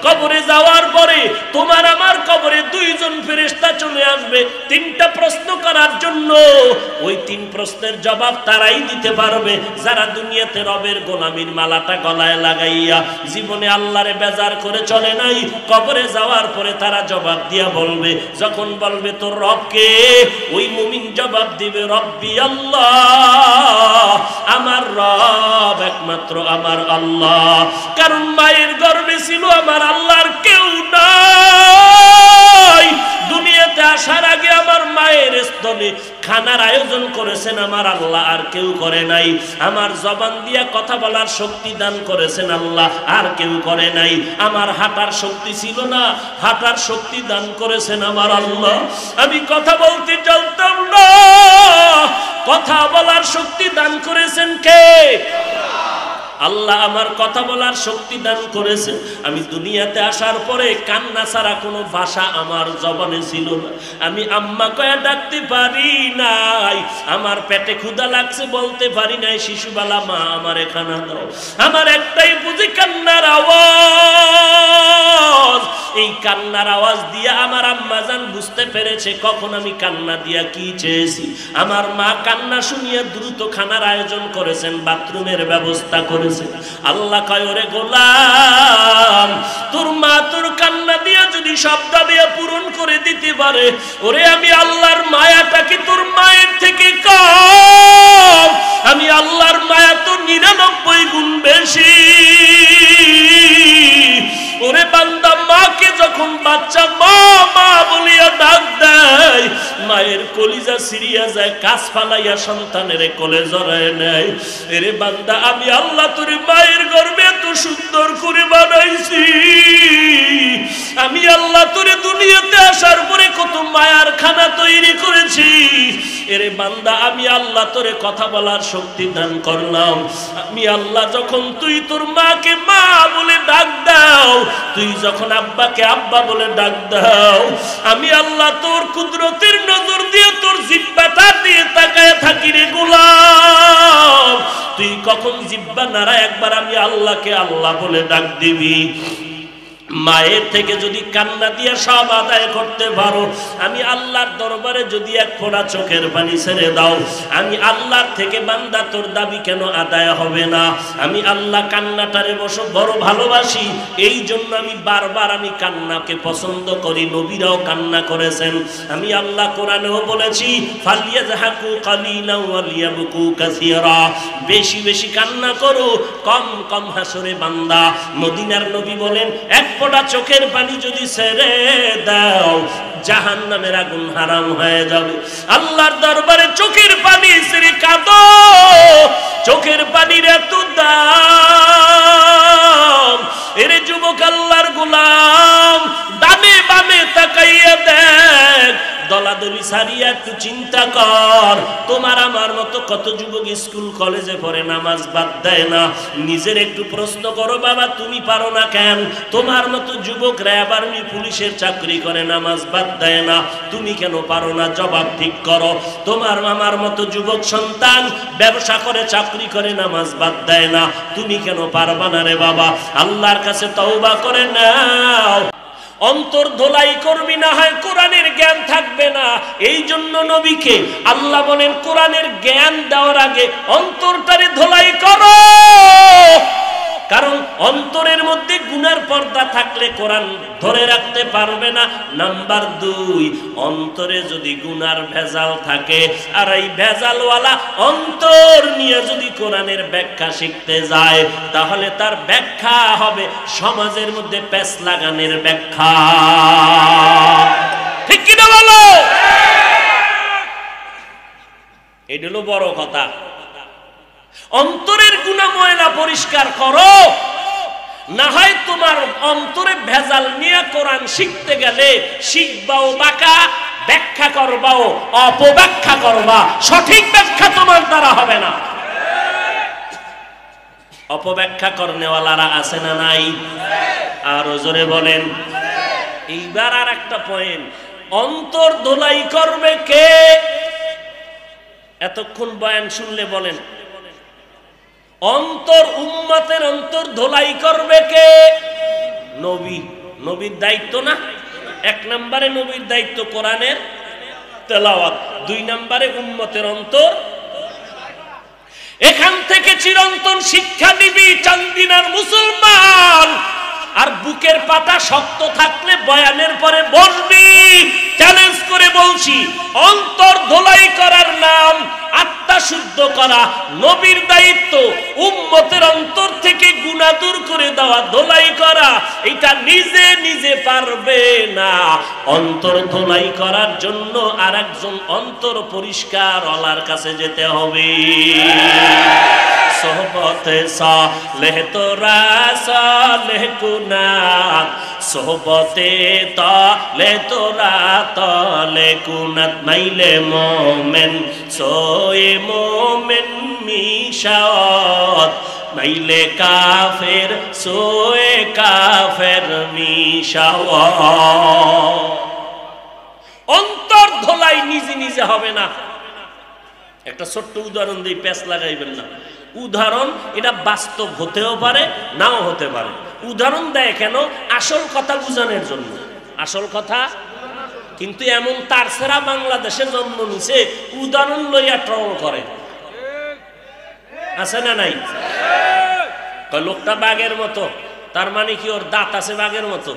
কবরে যাওয়ার পরে তোমার আমার কবরে দুইজন ফেরেশতা চলে আসবে তিনটা প্রশ্ন করার জন্য। ওই তিন প্রশ্নের জবাব তারাই দিতে পারবে যারা দুনিয়াতে রবের গোলামির মালাটা গলায় লাগাইয়া জীবনে আল্লাহরে বেজার করে চলে নাই। কবরে যাওয়ার পরে তারা জবাব দিয়া বলবে, যখন বলবে তোর রব কে, ওই মুমিন জবাব দিবে রব্বি আল্লাহ, আমার রব একমাত্র আমার আল্লাহ। কারণ মায়ের গর্ভে ছিল আমার আল্লাহর কেউ নাই। দুনিয়াতে আসার আগে আমার মায়ের স্তনে খানার আয়োজন করেছেন আমার আল্লাহ, আর কেউ করে নাই। আমার জবান দিয়া কথা বলার শক্তি দান করেছেন আল্লাহ, আর কেউ করে নাই। আমার হাঁটার শক্তি ছিল না, হাঁটার শক্তি দান করেছেন আমার আল্লাহ। আমি কথা বলতে জানতাম না, কথা বলার শক্তি দান করেছেন কে? আল্লাহ আমার কথা বলার শক্তি দান করেছে। আমি দুনিয়াতে আসার পরে কান্না ছাড়া কোনো ভাষা আমার জবানে ছিল না। আমি আম্মা কয়া ডাকতে পারি নাই, আমার পেটে ক্ষুধা লাগছে বলতে পারি নাই শিশুবেলা মা আমারে খানা দাও। আমার একটাই বুঝি কান্নার আওয়াজ। এই কান্নার আওয়াজ দিয়ে আমার আম্মা জান বুঝতে পেরেছে কখন আমি কান্না দিয়া কি চেয়েছি। আমার মা কান্না শুনিয়ে দ্রুত খানার আয়োজন করেছেন, বাথরুমের ব্যবস্থা করেছেন। আল্লাহ কয় ওরে গোলাম, তোর মা তোর কান্না দিয়া যদি শব্দ দিয়ে পূরণ করে দিতে পারে, ওরে আমি আল্লাহর মায়াটা কি তোর মায়ের থেকে কম? আমি আল্লাহর মায়া তো 99 গুণ বেশি। ওরে বান্দা, মাকে যখন বাচ্চা মা মা বলিয়া ডাক দেয়, মায়ের কলিজা সিরিয়া যায়, কাছ ফালাইয়া সন্তানের কোলে জড়ায় নেয়। এরে বান্দা, আমি আল্লাহ তোর মায়ের গর্ভে এত সুন্দর করে বানাইছি। আমি আল্লাহ তোরে দুনিয়াতে আসার পরে কত মায়ার খানা তৈরি করেছি। এরে বান্দা, আমি আল্লাহ তোরে কথা বলার শক্তি দান করলাম। আমি আল্লাহ যখন তুই তোর মাকে মা বলে ডাক দাও, তুই যখন আব্বাকে আব্বা বলে ডাক দাও, আমি আল্লাহ তোর কুদরতের নজর দিয়ে তোর জিহ্বাটা দিয়ে তাকায় থাকি রে গোলাম। তুই কখন জিহ্বা নাড়া একবার আমি আল্লাহকে আল্লাহ বলে ডাক দিবি। মায়ের থেকে যদি কান্না দিয়ে সব আদায় করতে পারো, আমি আল্লাহর দরবারে যদি এক ফোঁটা চোখের পানি ছেড়ে দাও, আমি আল্লাহর থেকে বান্দা তোর দাবি কেন আদায় হবে না? আমি আল্লাহ কান্নাটারে বড় ভালোবাসি, এই জন্য আমি বারবার আমি কান্নাকে পছন্দ করি। নবীরাও কান্না করেছেন। আমি আল্লাহ কোরআনেও বলেছি, ফালিয়াযহাকু কালিলান ওয়া লিয়াবকু কাসীরা, বেশি বেশি কান্না করো, কম কম হাসরে বান্দা। মদিনার নবী বলেন, এক ফোঁটা চোখের পানি যদি ছেড়ে দাও, জাহান্নামের আগুন হারাম হয়ে যাবে। আল্লাহর দরবারে চোখের পানি ছেড়ে কাঁদো, চোখের পানির এত দাম। এরে যুবক আল্লাহর গোলাম, ডানে বামে তাকাইয়া দেখ, দলাদলি সারিয়া একটু চিন্তা কর। তোমার আমার মতো কত যুবক স্কুল কলেজে পড়ে, নামাজ বাদ দেয় না। নিজের একটু প্রশ্ন করো, বাবা তুমি পারো না কেন? তোমার মতো যুবক র্যাব আর্মি পুলিশের চাকরি করে, নামাজ বাদ দেয় না, তুমি কেন পারো না? জবাব ঠিক করো। তোমার আমার মতো যুবক সন্তান ব্যবসা করে, চাকরি করে, নামাজ বাদ দেয় না, তুমি কেন পারবা না রে বাবা? আল্লাহর কাছে তওবা করে নাও। অন্তর ধোলাই করবি, না হয় কোরআনের জ্ঞান থাকবে না। এই জন্য নবীকে আল্লাহ বলেন, কোরআনের জ্ঞান দেওয়ার আগে অন্তরটারে ধোলাই করো। কারণ অন্তরের মধ্যে গুনার পর্দা থাকলে কোরআন ধরে রাখতে পারবে না। নাম্বার 2, অন্তরে যদি গুনার ভেজাল থাকে, আর এই ভেজালওয়ালা অন্তর নিয়ে যদি কোরআনের ব্যাখ্যা শিখতে যায়, তাহলে তার ব্যাখ্যা হবে সমাজের মধ্যে প্যাঁচ লাগানোর ব্যাখ্যা। ঠিক কিনা বলো? এটা হলো বড় কথা। অন্তরের গুনাহ ময়লা পরিষ্কার করো, না হয় তোমার অন্তরে ভেজাল নিয়ে কোরআন শিখতে গেলে শিখবাও বাঁকা, ব্যাখ্যা করবাও অপব্যাখ্যা করবা, সঠিক ব্যাখ্যা তোমার দ্বারা হবে না। অপব্যাখ্যা করনেওয়ালারা আছে না নাই? আরো জোরে বলেন। এইবার আর একটা পয়েন্ট, অন্তর ধোলাই করবে কে? এতক্ষণ বয়ান শুনলে বলেন, অন্তর উম্মতের অন্তর ধোলাই করবে কে? নবীর দায়িত্ব না? 1 নম্বরে নবীর দায়িত্ব কোরআনের তেলাওয়াত, 2 নম্বরে উম্মতের অন্তর। এখান থেকে চিরন্তন শিক্ষা নিবি চান্দিনার মুসলমান। আর বুকের পাটা শক্ত থাকলে বয়ানের পরে বসবি। চ্যালেঞ্জ করে বলছি, অন্তর ধোলাই করার নাম আত্মা শুদ্ধ করা। নবীর দায়িত্ব উম্মতের অন্তর থেকে গুনাহ দূর করে দেওয়া, ধোলাই করা। এটা নিজে নিজে পারবে না। অন্তর ধোলাই করার জন্য আরেকজন অন্তর পরিষ্কার ওয়ালার কাছে যেতে হবে। সোহবতে সালেহ তোরা সালেহ কুনাত, সোহবতে তালে তোরা তালে কুনাত। মাইলে মোমেন সোয়ে মোমেন মিশাওয়াত, মাইলে কাফের সোয়ে কাফের মিশাওয়াত। অন্তর ধোলাই নিজে নিজে হবে না। একটা ছোট্ট উদাহরণ দিই, প্যাচ লাগাইবেন না। উদাহরণ এটা বাস্তব হতেও পারে, নাও হতে পারে। উদাহরণ দেয় কেন? আসল কথা বুঝানোর জন্য। আসল কথা কিন্তু এমন তারছেরা বাংলাদেশে জন্ম নিছে, উদাহরণ লইয়া ট্রল করে। আছে না নাই? লোকটা বাঘের মতো, তার মানে কি ওর দাঁত আছে বাঘের মতো,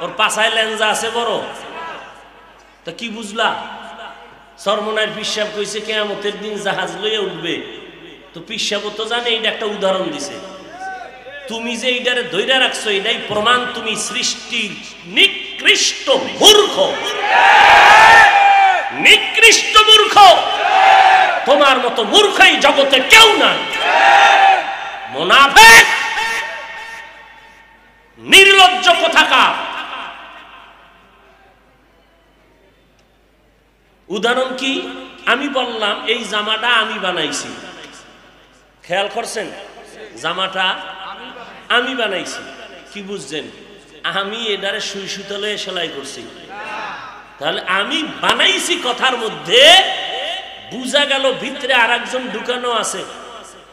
ওর পাছায় লেঞ্জা আছে বড়। তা কি বুঝলা? সরমনার পিসাব কইছে কিয়ামতের দিন জাহাজ লইয়া উঠবে। তো পিসাবও তো জানে, এটা একটা উদাহরণ দিছে। তুমি যে এইটারে ধইরা রাখছো, এটাই প্রমাণ তুমি সৃষ্টির নিকৃষ্ট মূর্খ। নিকৃষ্ট মূর্খ। তোমার মতো মূর্খ এই জগতে কেউ নাই। মুনাফিক, নির্লজ্জ কোথাকার। উদাহরণ কি? আমি বললাম এই জামাটা আমি বানাইছি, খেয়াল করছেন? জামাটা আমি বানাইছি। কি বুঝছেন? আমি এটারে সুই সুতলে সেলাই করছি। তাহলে আমি বানাইছি কথার মধ্যে বুঝা গেল ভিতরে আরেকজন ঢুকানো আছে।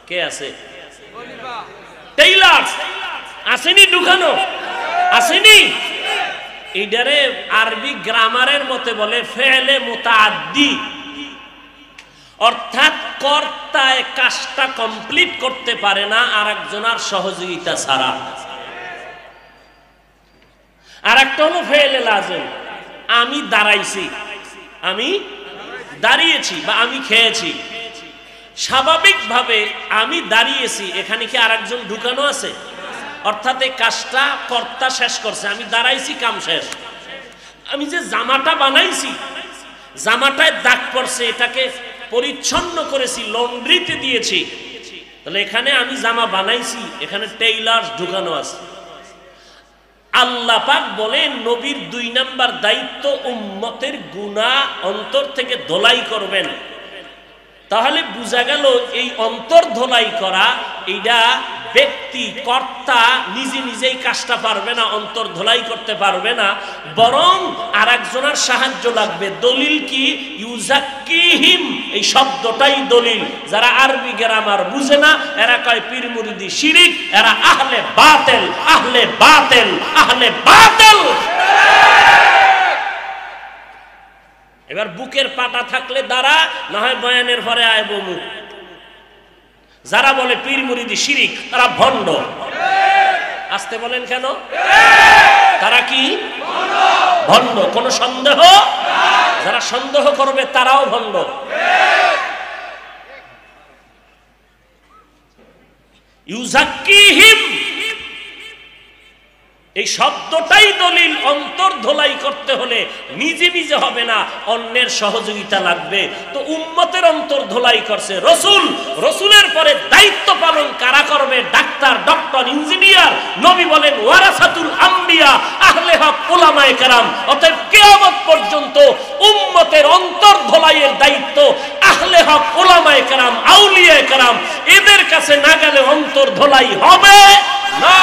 কে আছে? টেইলার আসেনি? ঢুকানো আসেনি? এইটারে আরবি গ্রামারের মতে বলে ফেলে মুতাআদ্দি, অর্থাৎ কর্তায় কাজটা কমপ্লিট করতে পারে না আরেকজনের সহযোগিতা ছাড়া। আর একটা হলো ফেলে লাজিম, আমি দাঁড়াইছি, আমি দাঁড়িয়েছি বা আমি খেয়েছি। স্বাভাবিকভাবে আমি দাঁড়িয়েছি, এখানে কি আরেকজন ঢুকানো আছে? অর্থাৎ এই কাজটা কর্তা শেষ করছে, আমি দাঁড়াইছি, কাম শেষ। আমি যে জামাটা বানাইছি, জামাটায় দাগ পড়ছে, এটাকে পরিচ্ছন্ন করেছি, লন্ড্রিতে দিয়েছি। তাহলে এখানে আমি জামা বানাইছি, এখানে টেইলার ঢুকানো আছে। আল্লাহ পাক বলেন নবীর 2 নাম্বার দায়িত্ব উম্মতের গুনাহ অন্তর থেকে ধোলাই করবেন। তাহলে বোঝা গেল এই অন্তর ধোলাই করা, এইটা ব্যক্তি কর্তা নিজে নিজেই কাজটা পারবে না, অন্তর ধোলাই করতে পারবে না, বরং আরেকজনের সাহায্য লাগবে। দলিল কি? ইউজাক্কিহিম, এই শব্দটাই দলিল। যারা আরবি গ্রামার বুঝে না এরা কয় পীর মুরিদি শিরিক, এরা আহলে বাতিল, আহলে বাতিল, আহলে বাতিল। এবার বুকের পাটা থাকলে দাঁড়া, না হয় বয়ানের পরে আয় বমু। যারা বলে পীর মুরিদি শিরিক তারা ভণ্ড। আসতে বলেন কেন? তারা কি ভণ্ড? কোন সন্দেহ? যারা সন্দেহ করবে তারাও ভণ্ড। ইউজাক্কিহিম, এই শব্দটাই দলিল। অন্তর ধোলাই করতে হলে নিজে নিজে হবে না, অন্যের সহযোগিতা লাগবে। তো উম্মতের অন্তর ধোলাই করছে রাসূল, রাসূলের পরে দায়িত্ব পালন কারা করবে? Doctor, doctor, engineer. নবী বলেন ওয়ারাসাতুল আম্বিয়া, আহলে হক উলামায়ে কেরাম। অতএব কিয়ামত পর্যন্ত উম্মতের অন্তর ধোলাইয়ের দায়িত্ব আহলে হক উলামায়ে কেরাম, আউলিয়ায়ে কেরাম। এদের কাছে না গেলে অন্তর ধোলাই হবে না,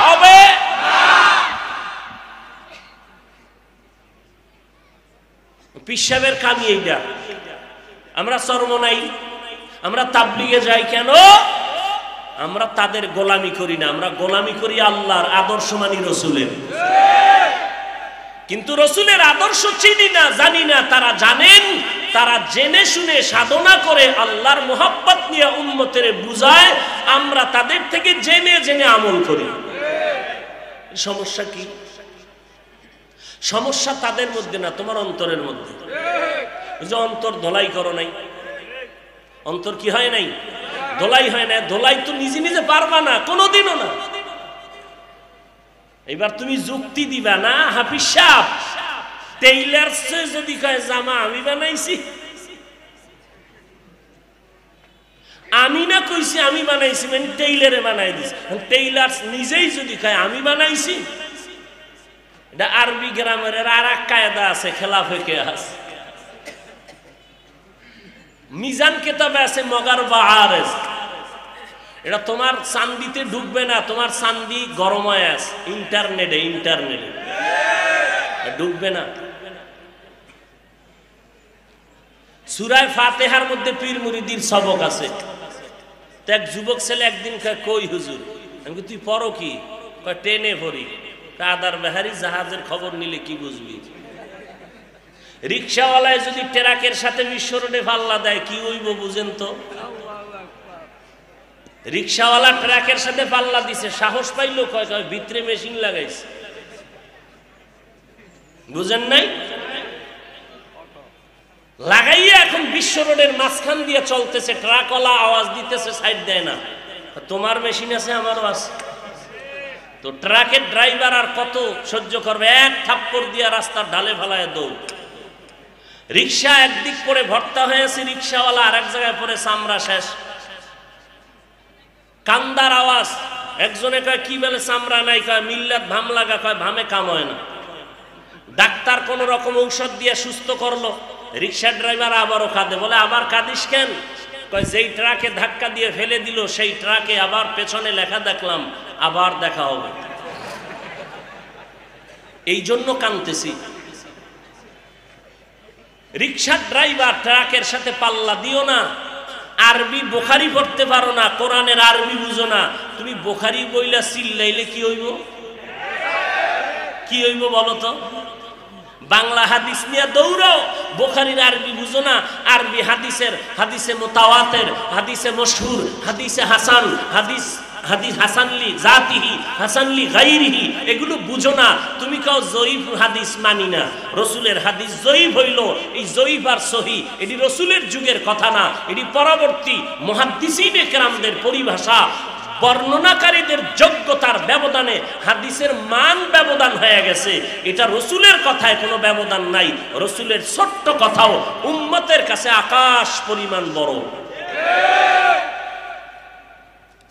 হবে পিসাবের কামি এইটা। আমরা চরমনাই, আমরা তাবলিগে যাই কেন? আমরা তাদের গোলামি করি না, আমরা গোলামি করি আল্লাহর আদর্শ মানি রসুলের। কিন্তু রসুলের আদর্শ চিনি না, জানি না, তারা জানেন, তারা জেনে শুনে সাধনা করে আল্লাহর মোহাব্বত নিয়ে উম্মতের বুঝায়, আমরা তাদের থেকে জেনে জেনে আমল করি। সমস্যা কি? সমস্যা তাদের মধ্যে না, তোমার অন্তরের মধ্যে। যে অন্তর ধোলাই করো নাই, অন্তর কি হয় নাই? ধোলাই হয় না। ধোলাই তো নিজে নিজে পারবা না, কোনোদিনও না। এবার তুমি যুক্তি দিবা না, হাফিজ সাহেব টেইলার যদি কয় জামা আমি বানাইছি, আমি না কইছি আমি বানাইছি, মানে টেইলারে বানাই দিছি। টেইলার নিজেই যদি কয় আমি বানাইছি, এটা আরবি গ্রামারের আর এক কায়দা আছে, খেলাফে কেয়াস। মিজান কিতাবে আছে মগার বা আরেজ, এটা তোমার চান্দিতে ঢুকবে না, তোমার চান্দি গরম হয়ে আছে ইন্টারনেটে ঢুকবে না। সূরা ফাতিহার মধ্যে পীর মুরিদির সবক আছে। তো এক যুবক ছেলে একদিন কয় কই হুজুর, আমি তুই পড়ো কি? কয় ট্রেনে পড়ি। আদার বেহারি জাহাজের খবর নিলে কি বুঝবি? রিক্সাওয়ালায় যদি ট্রাকের সাথে বিশ্ব রোডে পাল্লা দেয় কি হইব বুঝেন তো? রিক্সাওয়ালা ট্রাকের সাথে পাল্লা দিছে, সাহস পাইলো কয় কয় ভিতরে মেশিন লাগাইছে, বুঝেন নাই? লাগাইয়া এখন বিশ্ব রোডের মাঝখান দিয়ে চলতেছে, ট্রাকওয়ালা আওয়াজ দিতেছে, সাইড দেয় না। তোমার মেশিন আছে, আমারও আছে। তো ট্রাকের ড্রাইভার আর কত সহ্য করবে? এক থাপ্পড় দিয়া রাস্তার ঢালে ফালায় দৌড়। রিক্সা একদিক করে ভর্তা হয়েছে, রিক্সাওয়ালা আর এক জায়গায় পরে চামড়া শেষ। কান্দার আওয়াজ। একজনে কয় কি বলে চামড়া নাই, কয় মিল্লাত ভাম লাগা, কয় ভামে কাম হয় না। ডাক্তার কোন রকম ঔষধ দিয়ে সুস্থ করলো, রিক্সা ড্রাইভার আবারও কাঁদে। বলে আবার কাঁদিস কেন? কয় যেই ট্রাকে ধাক্কা দিয়ে ফেলে দিল সেই ট্রাকে আবার পেছনে লেখা দেখলাম আবার দেখা হবে, এই জন্য কাঁদতেছি। রিক্সার ড্রাইভার ট্রাকের সাথে পাল্লা দিও না। আরবি বুখারী পড়তে পারো না, কোরআনের আরবি বুঝো না, তুমি বুখারী বইলা চিল্লাইলে কি হইব? কি হইব বলো তো? বাংলা হাদিস নিয়ে দৌড়াও, বুখারীর আরবি বুঝো না, আরবি হাদিসে মুতাওয়াতির, হাদিসে মশহুর, হাদিসে হাসান, হাদিস হাসানলি জাতিহি, হাসানলি গায়রিহি, এগুলো বুঝো না। তুমি কাও জয়ীফ হাদিস মানি না, রসুলের হাদিস জয়ীফ হইল। এই জয়ীফ আর সহি এটি রসুলের যুগের কথা না, এটি পরবর্তী মুহাদ্দিসিনে কেরামদের পরিভাষা। বর্ণনাকারীদের যোগ্যতার ব্যবধানে হাদিসের মান ব্যবধান হয়ে গেছে, এটা রসুলের কথায় কোনো ব্যবধান নাই। রসুলের ছোট্ট কথাও উম্মতের কাছে আকাশ পরিমাণ বড়।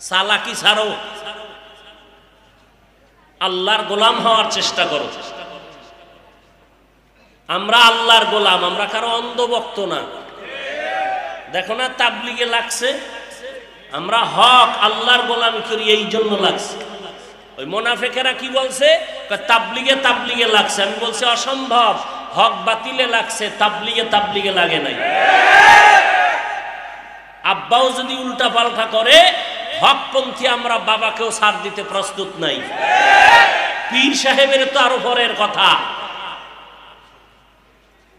চালাকি ছাড়ো, আল্লাহর গোলাম হওয়ার চেষ্টা করো। আমরা আল্লাহর গোলাম, আমরা কারো অন্ধভক্ত না। দেখো না তাবলিগে লাগছে, আমরা হক আল্লাহর গোলামি করি, এই জন্য লাগছে। ওই মুনাফিকেরা কি বলছে? তাবলিগে লাগছে। আমি বলছি অসম্ভব, হক বাতিলে লাগছে, তাবলিগে লাগে নাই। আব্বাও যদি উল্টা পাল্টা করে, হকপন্থী আমরা বাবাকেও ছাড় দিতে প্রস্তুত নাই। পীর সাহেবের তো আরো পরের কথা।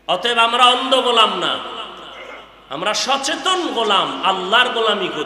অতএব আমরা অন্ধ গোলাম না, আমরা সচেতন গোলাম, আল্লাহর গোলামি করি।